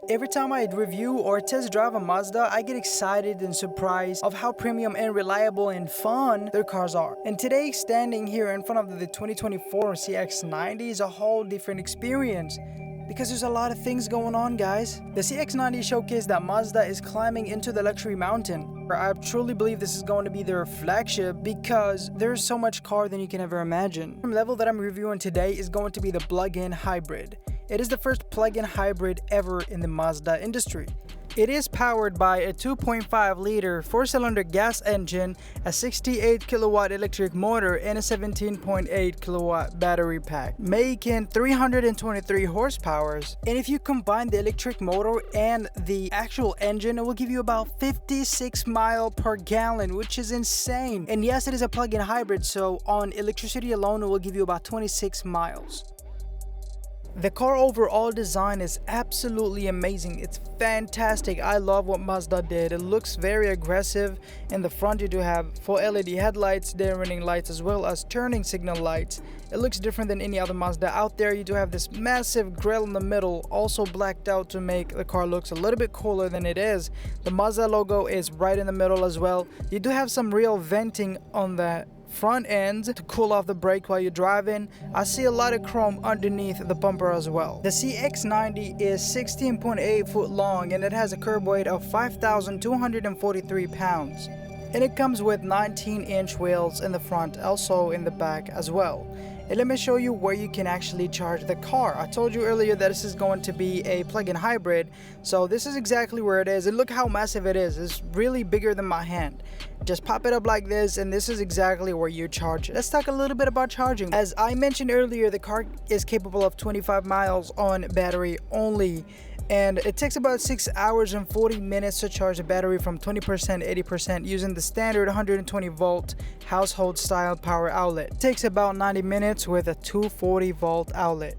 Every time I review or test drive a Mazda, I get excited and surprised of how premium and reliable and fun their cars are. And today, standing here in front of the 2024 CX90 is a whole different experience, because there's a lot of things going on, guys. The CX90 showcased that Mazda is climbing into the luxury mountain. I truly believe this is going to be their flagship because there's so much car than you can ever imagine. The level that I'm reviewing today is going to be the plug-in hybrid. It is the first plug-in hybrid ever in the Mazda industry. It is powered by a 2.5-liter 4-cylinder gas engine, a 68 kilowatt electric motor, and a 17.8 kilowatt battery pack, making 323 horsepower. And if you combine the electric motor and the actual engine, it will give you about 56 miles per gallon, which is insane. And yes, it is a plug-in hybrid, so on electricity alone, it will give you about 26 miles. The car overall design is absolutely amazing. It's fantastic. I love what Mazda did. It looks very aggressive. In the front, you do have full LED headlights, day running lights, as well as turning signal lights. It looks different than any other Mazda out there. You do have this massive grille in the middle, also blacked out to make the car looks a little bit cooler than it is. The Mazda logo is right in the middle as well. You do have some real venting on the front end to cool off the brake while you're driving. I see a lot of chrome underneath the bumper as well. The CX90 is 16.8 foot long and it has a curb weight of 5,243 pounds. And it comes with 19-inch wheels in the front, also in the back as well. And let me show you where you can actually charge the car. I told you earlier that this is going to be a plug-in hybrid, so this is exactly where it is. And look how massive it is. It's really bigger than my hand. Just pop it up like this, and this is exactly where you charge it. Let's talk a little bit about charging. As I mentioned earlier, the car is capable of 25 miles on battery only. And it takes about 6 hours and 40 minutes to charge the battery from 20% to 80% using the standard 120 volt household style power outlet. It takes about 90 minutes with a 240 volt outlet.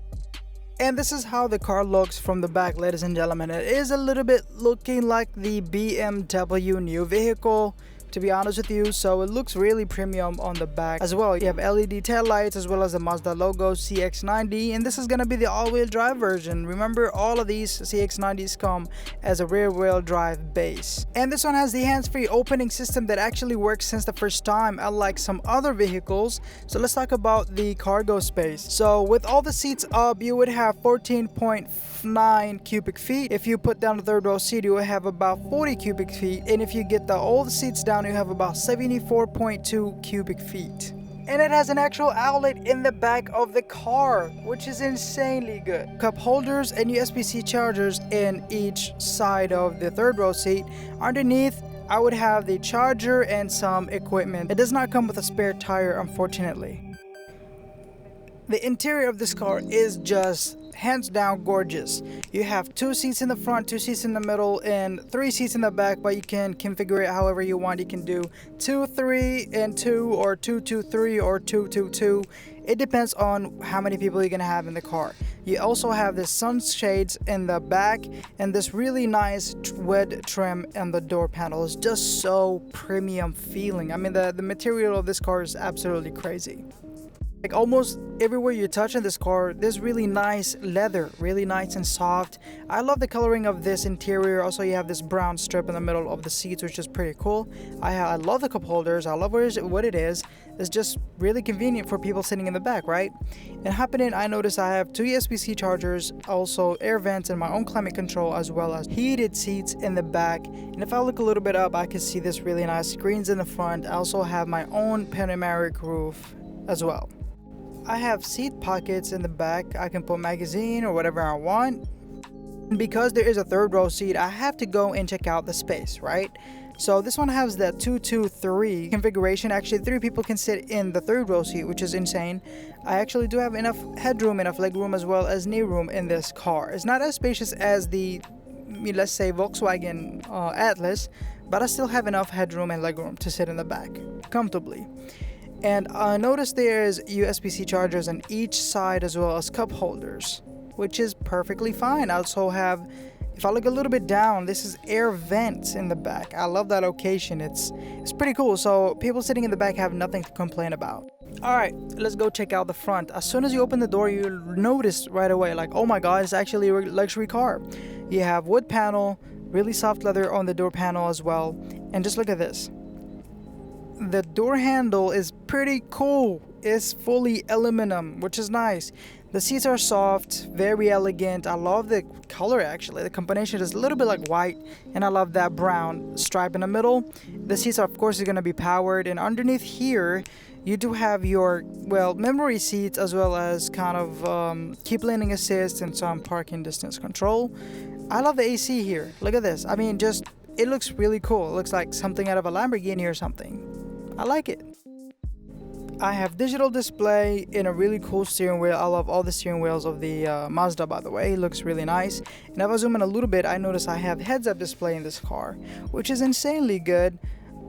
And this is how the car looks from the back, ladies and gentlemen. It is a little bit looking like the BMW new vehicle, to be honest with you, so it looks really premium on the back as well. You have LED tail lights as well as the Mazda logo CX90, and this is going to be the all-wheel drive version. Remember, all of these CX90s come as a rear-wheel drive base. And this one has the hands-free opening system that actually works since the first time, unlike some other vehicles. So let's talk about the cargo space. So with all the seats up, you would have 14.9 cubic feet. If you put down the third row seat, you will have about 40 cubic feet, and if you get all the seats down, you have about 74.2 cubic feet. And it has an actual outlet in the back of the car, which is insanely good. Cup holders and USB-C chargers in each side of the third row seat. Underneath, I would have the charger and some equipment. It does not come with a spare tire, unfortunately. The interior of this car is just hands down gorgeous. You have 2 seats in the front, 2 seats in the middle, and 3 seats in the back, but you can configure it however you want. You can do 2, 3, and 2, or 2, 2, 3, or 2, 2, 2. It depends on how many people you're gonna have in the car. You also have the sunshades in the back and this really nice wood trim on the door panel. It's just so premium feeling. I mean, the material of this car is absolutely crazy. Like almost everywhere you touch in this car, there's really nice leather, really nice and soft. I love the coloring of this interior. Also, you have this brown strip in the middle of the seats, which is pretty cool. I love the cup holders. I love what it is. It's just really convenient for people sitting in the back, right? And hopping in, I noticed I have 2 USB-C chargers, also air vents and my own climate control, as well as heated seats in the back. And if I look a little bit up, I can see this really nice screens in the front. I also have my own panoramic roof as well. I have seat pockets in the back. I can put magazine or whatever I want. And because there is a third row seat, I have to go and check out the space, right? So this one has the 2-2-3 configuration. Actually, 3 people can sit in the third row seat, which is insane. I actually do have enough headroom, enough legroom, as well as knee room in this car. It's not as spacious as the, let's say, Volkswagen Atlas, but I still have enough headroom and legroom to sit in the back comfortably. And I noticed there's USB-C chargers on each side as well as cup holders, which is perfectly fine. I also have, if I look a little bit down, this is air vents in the back. I love that location. It's pretty cool. So people sitting in the back have nothing to complain about. All right, let's go check out the front. As soon as you open the door, you notice right away, like, oh my god, it's actually a luxury car. You have wood panel, really soft leather on the door panel as well. And just look at this. The door handle is pretty cool. It's fully aluminum, which is nice. The seats are soft, very elegant. I love the color actually. The combination is a little bit like white, and I love that brown stripe in the middle. The seats are, of course, are going to be powered, and underneath here you do have your, well, memory seats, as well as kind of keep leaning assist and some parking distance control. I love the AC here. Look at this. I mean, just, it looks really cool. It looks like something out of a Lamborghini or something. I like it. I have digital display in a really cool steering wheel. I love all the steering wheels of the Mazda, by the way. It looks really nice. And if I zoom in a little bit, I notice I have heads-up display in this car, which is insanely good.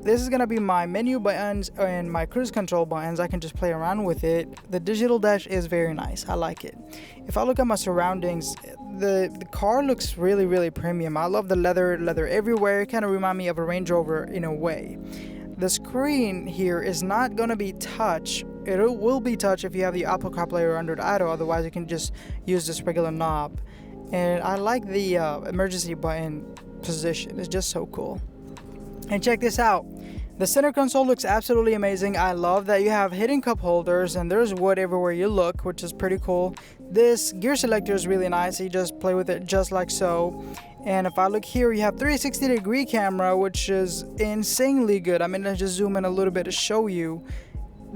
This is gonna be my menu buttons and my cruise control buttons. I can just play around with it. The digital dash is very nice. I like it. If I look at my surroundings, the car looks really premium. I love the leather everywhere. It kind of remind me of a Range Rover in a way. The screen here is not gonna be touch. It will be touch if you have the Apple CarPlay or Android Auto. Otherwise, you can just use this regular knob. And I like the emergency button position. It's just so cool. And check this out. The center console looks absolutely amazing. I love that you have hidden cup holders, and there's wood everywhere you look, which is pretty cool. This gear selector is really nice. You just play with it just like so. And if I look here, you have 360-degree camera, which is insanely good. I mean, let's just zoom in a little bit to show you.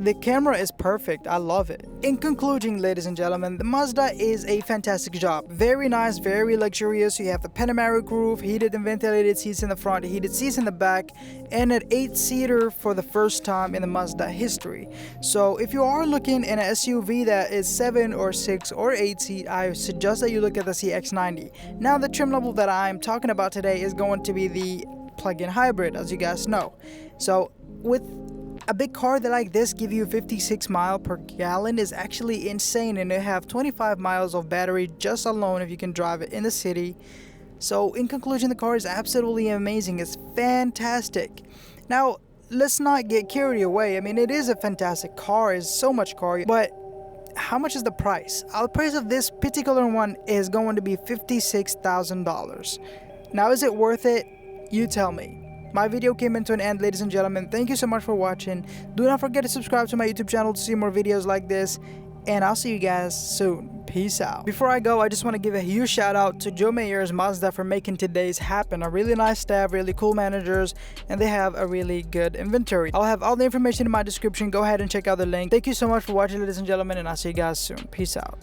The camera is perfect. I love it. In conclusion, ladies and gentlemen, the Mazda is a fantastic job. Very nice, very luxurious. You have the panoramic roof, heated and ventilated seats in the front, heated seats in the back, and an 8-seater for the first time in the Mazda history. So if you are looking in an SUV that is 7 or 6 or 8 seat, I suggest that you look at the CX90. Now, the trim level that I'm talking about today is going to be the plug-in hybrid, as you guys know. So with a big car that like this give you 56 miles per gallon is actually insane, and they have 25 miles of battery just alone if you can drive it in the city. So in conclusion, the car is absolutely amazing. It's fantastic. Now, let's not get carried away. I mean, it is a fantastic car. It's so much car, but how much is the price? The price of this particular one is going to be $56,000. Now, is it worth it? You tell me. My video came into an end, ladies and gentlemen. Thank you so much for watching. Do not forget to subscribe to my YouTube channel to see more videos like this, and I'll see you guys soon. Peace out. Before I go, I just want to give a huge shout out to Joe Mayer's Mazda for making today's happen. A really nice staff, really cool managers, and they have a really good inventory. I'll have all the information in my description. Go ahead and check out the link. Thank you so much for watching, ladies and gentlemen, and I'll see you guys soon. Peace out.